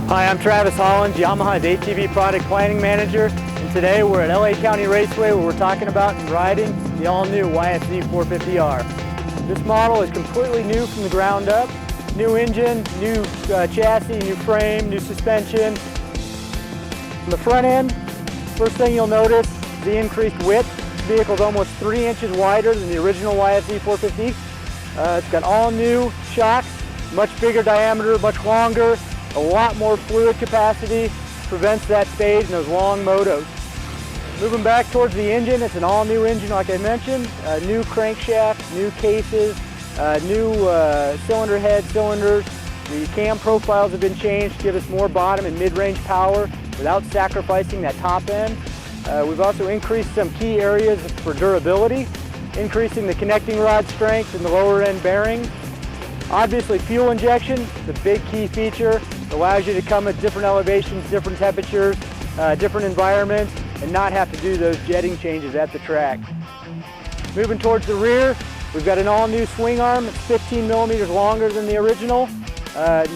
Hi, I'm Travis Hollins, Yamaha's ATV Product Planning Manager, and today we're at LA County Raceway where we're talking about and riding the all-new YFZ450R. This model is completely new from the ground up. New engine, new chassis, new frame, new suspension. On the front end, first thing you'll notice is the increased width. The vehicle's almost 3 inches wider than the original YFZ450. It's got all new shocks, much bigger diameter, much longer, a lot more fluid capacity, prevents that stage and those long motos. Moving back towards the engine, it's an all-new engine like I mentioned, new crankshaft, new cases, new cylinder head cylinders. The cam profiles have been changed to give us more bottom and mid-range power without sacrificing that top end. We've also increased some key areas for durability, increasing the connecting rod strength and the lower end bearings. Obviously, fuel injection, the big key feature, allows you to come at different elevations, different temperatures, different environments, and not have to do those jetting changes at the track. Moving towards the rear, we've got an all-new swing arm. It's 15 millimeters longer than the original.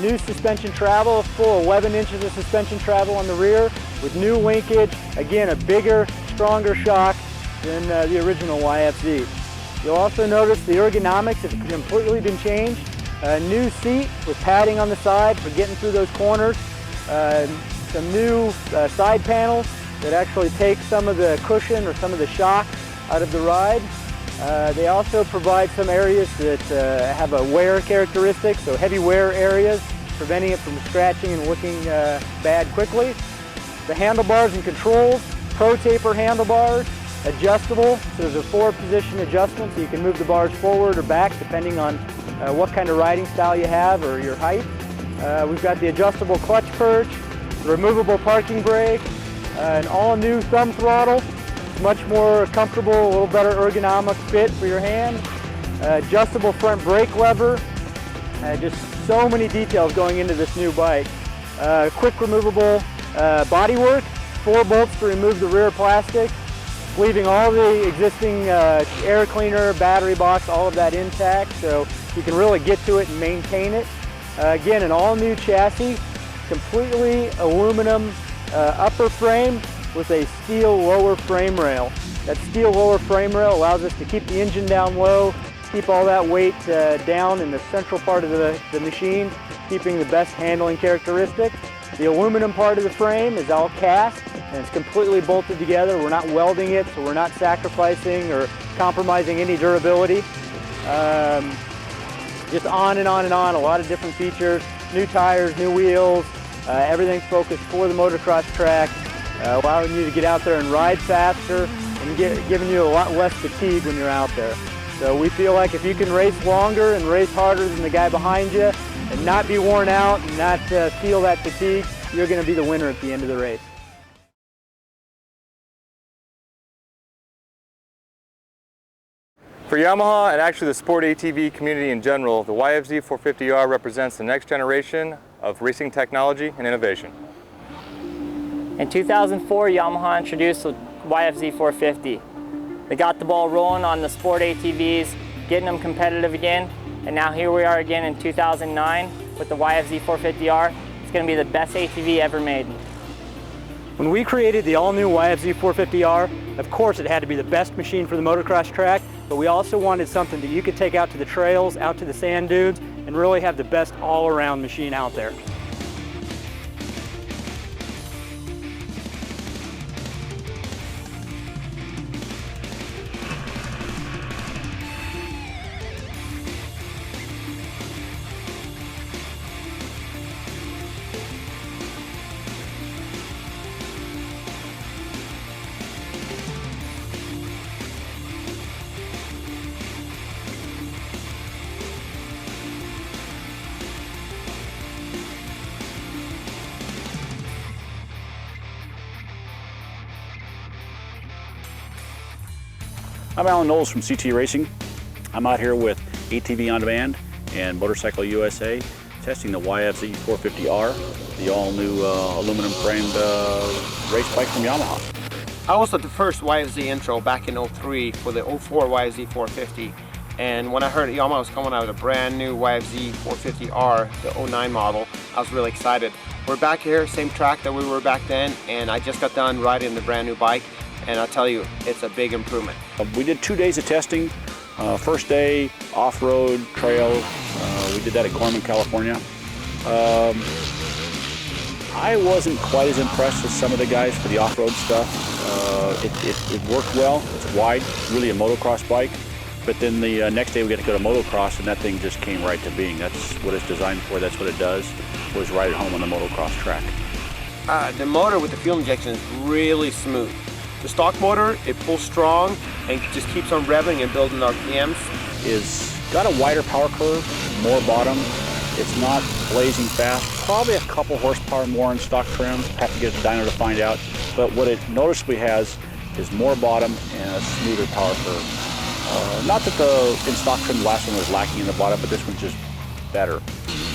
New suspension travel, full 11 inches of suspension travel on the rear with new linkage. Again, a bigger, stronger shock than the original YFZ. You'll also notice the ergonomics have completely been changed. A new seat with padding on the side for getting through those corners. Some new side panels that actually take some of the cushion or some of the shock out of the ride. They also provide some areas that have a wear characteristic, so heavy wear areas, preventing it from scratching and looking bad quickly. The handlebars and controls, Pro Taper handlebars, adjustable, so there's a 4-position adjustment so you can move the bars forward or back depending on what kind of riding style you have or your height. We've got the adjustable clutch perch, removable parking brake, an all-new thumb throttle. It's much more comfortable, a little better ergonomic fit for your hand. Adjustable front brake lever. Just so many details going into this new bike. Quick removable bodywork, 4 bolts to remove the rear plastic, leaving all the existing air cleaner, battery box, all of that intact, so you can really get to it and maintain it. Again, an all-new chassis, completely aluminum upper frame with a steel lower frame rail. That steel lower frame rail allows us to keep the engine down low, keep all that weight down in the central part of the machine, keeping the best handling characteristics. The aluminum part of the frame is all cast and it's completely bolted together. We're not welding it, so we're not sacrificing or compromising any durability. Just on and on and on, a lot of different features, new tires, new wheels, everything's focused for the motocross track, allowing you to get out there and ride faster and giving you a lot less fatigue when you're out there. So we feel like if you can race longer and race harder than the guy behind you and not be worn out and not feel that fatigue, you're going to be the winner at the end of the race. For Yamaha and actually the sport ATV community in general, the YFZ450R represents the next generation of racing technology and innovation. In 2004, Yamaha introduced the YFZ450. They got the ball rolling on the sport ATVs, getting them competitive again, and now here we are again in 2009 with the YFZ450R. It's going to be the best ATV ever made. When we created the all-new YFZ450R, of course it had to be the best machine for the motocross track, but we also wanted something that you could take out to the trails, out to the sand dunes, and really have the best all-around machine out there. I'm Alan Knowles from CT Racing. I'm out here with ATV On Demand and Motorcycle USA testing the YFZ450R, the all-new aluminum framed race bike from Yamaha. I was at the first YFZ intro back in 03 for the 04 YFZ450, and when I heard Yamaha was coming out with a brand new YFZ450R, the 09 model, I was really excited. we're back here, same track that we were back then, and I just got done riding the brand new bike, and I'll tell you, it's a big improvement. We did 2 days of testing. First day, off-road, trail. We did that at Gorman, California. I wasn't quite as impressed as some of the guys for the off-road stuff. It worked well. It's wide, really a motocross bike. But then the next day we got to go to motocross, and that thing just came right to being. That's what it's designed for. That's what it does. Was ride at home on the motocross track. The motor with the fuel injection is really smooth. The stock motor, it pulls strong and just keeps on revving and building RPMs. Is got a wider power curve, more bottom. It's not blazing fast. Probably a couple horsepower more in stock trim. Have to get the dyno to find out. But what it noticeably has is more bottom and a smoother power curve. Not that the in stock trim, the last one was lacking in the bottom, but this one's just better.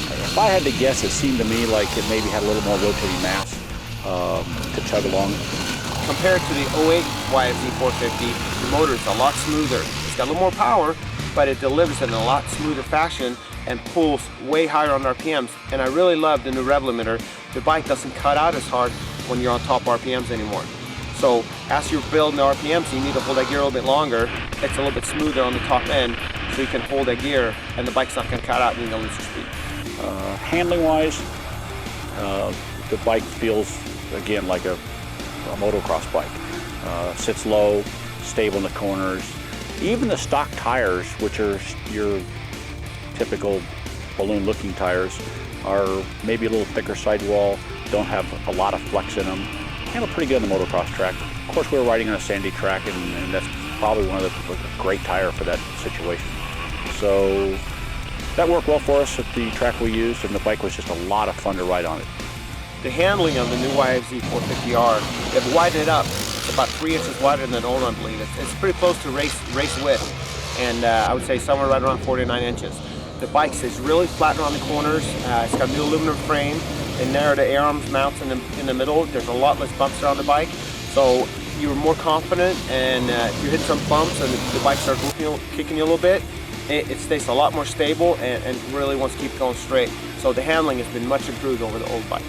If I had to guess, it seemed to me like it maybe had a little more rotating mass to chug along. Compared to the 08 YFZ450, the motor is a lot smoother. It's got a little more power, but it delivers in a lot smoother fashion and pulls way higher on RPMs. And I really love the new rev limiter. The bike doesn't cut out as hard when you're on top RPMs anymore. So as you're building the RPMs, you need to hold that gear a little bit longer. It's a little bit smoother on the top end, so you can hold that gear and the bike's not going to cut out and you're going to lose your speed. Handling wise, the bike feels again like a motocross bike. Sits low, stable in the corners. Even the stock tires, which are your typical balloon looking tires, are maybe a little thicker sidewall, don't have a lot of flex in them. Handle pretty good on the motocross track. Of course, we were riding on a sandy track, and that's probably one of the great tire for that situation. So that worked well for us at the track we used, and the bike was just a lot of fun to ride on it. The handling of the new YFZ450R, they've widened it up. It's about 3 inches wider than the old one, I believe. It's pretty close to race width, and I would say somewhere right around 49 inches. The bike is really flat around the corners. It's got a new aluminum frame. They narrowed the air arms mounts in the middle. There's a lot less bumps around the bike, so you're more confident, and if you hit some bumps and the bike starts kicking you a little bit, it stays a lot more stable and really wants to keep going straight. So the handling has been much improved over the old bike.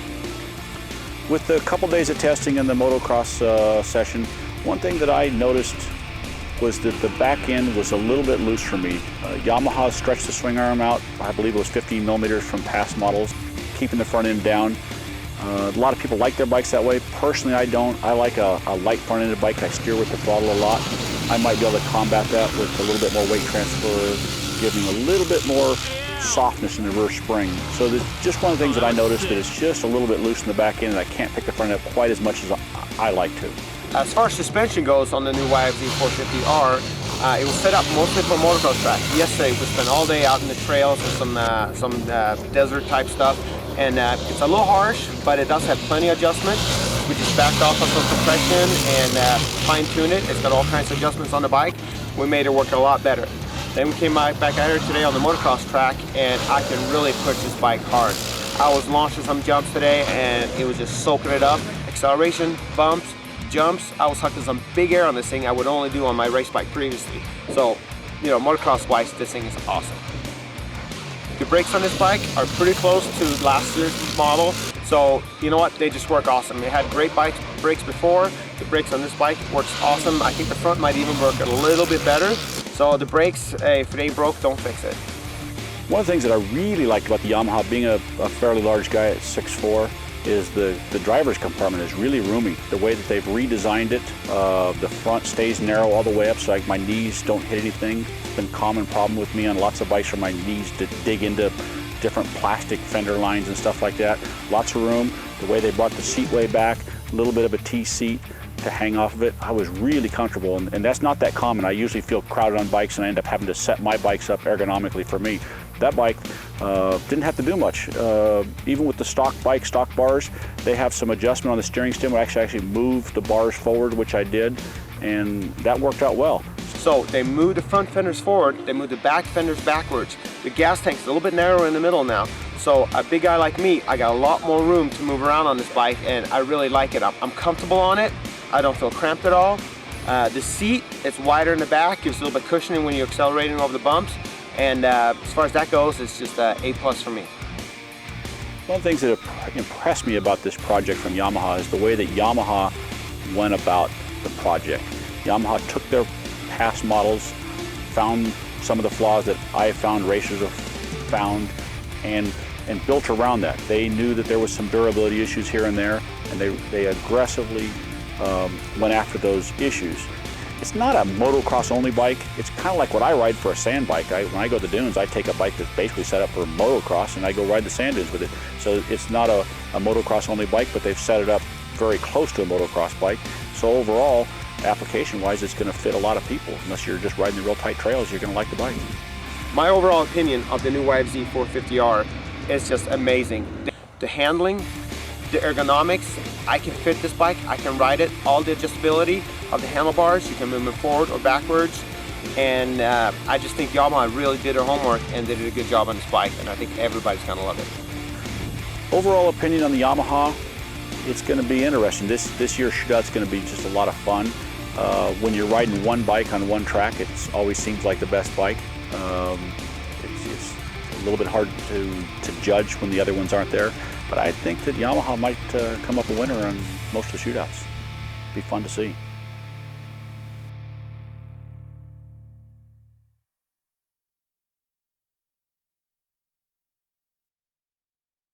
With the couple days of testing in the motocross session, one thing that I noticed was that the back end was a little bit loose for me. Yamaha stretched the swing arm out, I believe it was 15 millimeters from past models, keeping the front end down. A lot of people like their bikes that way. Personally, I don't. I like a light front-ended bike. I steer with the throttle a lot. I might be able to combat that with a little bit more weight transfer, giving a little bit more softness in the rear spring. So that's just one of the things that I noticed, that it's just a little bit loose in the back end, and I can't pick the front end up quite as much as I like to. As far as suspension goes on the new YFZ450R, it was set up mostly for motocross track. Yesterday we spent all day out in the trails and some desert type stuff, and it's a little harsh, but it does have plenty of adjustment. We just backed off of some compression and fine-tuned it. It's got all kinds of adjustments on the bike. We made it work a lot better. Then we came back out here today on the motocross track, and I can really push this bike hard. I was launching some jumps today, and it was just soaking it up. Acceleration, bumps, jumps. I was sucking some big air on this thing I would only do on my race bike previously. So, you know, motocross wise, this thing is awesome. The brakes on this bike are pretty close to last year's model. So, you know what, they just work awesome. They had great brakes before. The brakes on this bike works awesome. I think the front might even work a little bit better. So the brakes, if it ain't broke, don't fix it. One of the things that I really liked about the Yamaha, being a fairly large guy at 6'4", is the driver's compartment is really roomy. The way that they've redesigned it, the front stays narrow all the way up, so my knees don't hit anything. It's been a common problem with me on lots of bikes for my knees to dig into different plastic fender lines and stuff like that. Lots of room. The way they brought the seat way back, a little bit of a T seat to hang off of it, I was really comfortable, and that's not that common. I usually feel crowded on bikes and I end up having to set my bikes up ergonomically for me. That bike didn't have to do much. Even with the stock bike, stock bars, they have some adjustment on the steering stem where I actually move the bars forward, which I did, and that worked out well. So they moved the front fenders forward, they moved the back fenders backwards. The gas tank's a little bit narrower in the middle now. So a big guy like me, I got a lot more room to move around on this bike, and I really like it. I'm comfortable on it. I don't feel cramped at all. The seat, it's wider in the back, gives a little bit cushioning when you're accelerating over the bumps. And as far as that goes, it's just A+ for me. One of the things that impressed me about this project from Yamaha is the way that Yamaha went about the project. Yamaha took their past models, found some of the flaws that I found racers have found, and built around that. They knew that there was some durability issues here and there, and they aggressively went after those issues. It's not a motocross only bike. It's kind of like what I ride for a sand bike. When I go to the dunes, I take a bike that's basically set up for motocross and I go ride the sand dunes with it. So it's not a motocross only bike, but they've set it up very close to a motocross bike. So overall, application wise, it's going to fit a lot of people. Unless you're just riding the real tight trails, you're going to like the bike. My overall opinion of the new YFZ450R is just amazing. The handling, the ergonomics, I can fit this bike, I can ride it, all the adjustability of the handlebars, you can move them forward or backwards, and I just think Yamaha really did their homework and they did a good job on this bike, and I think everybody's gonna love it. Overall opinion on the Yamaha, it's going to be interesting. This year's shootout's going to be just a lot of fun. When you're riding one bike on one track, it always seems like the best bike. It's a little bit hard to judge when the other ones aren't there, but I think that Yamaha might come up a winner on most of the shootouts. Be fun to see.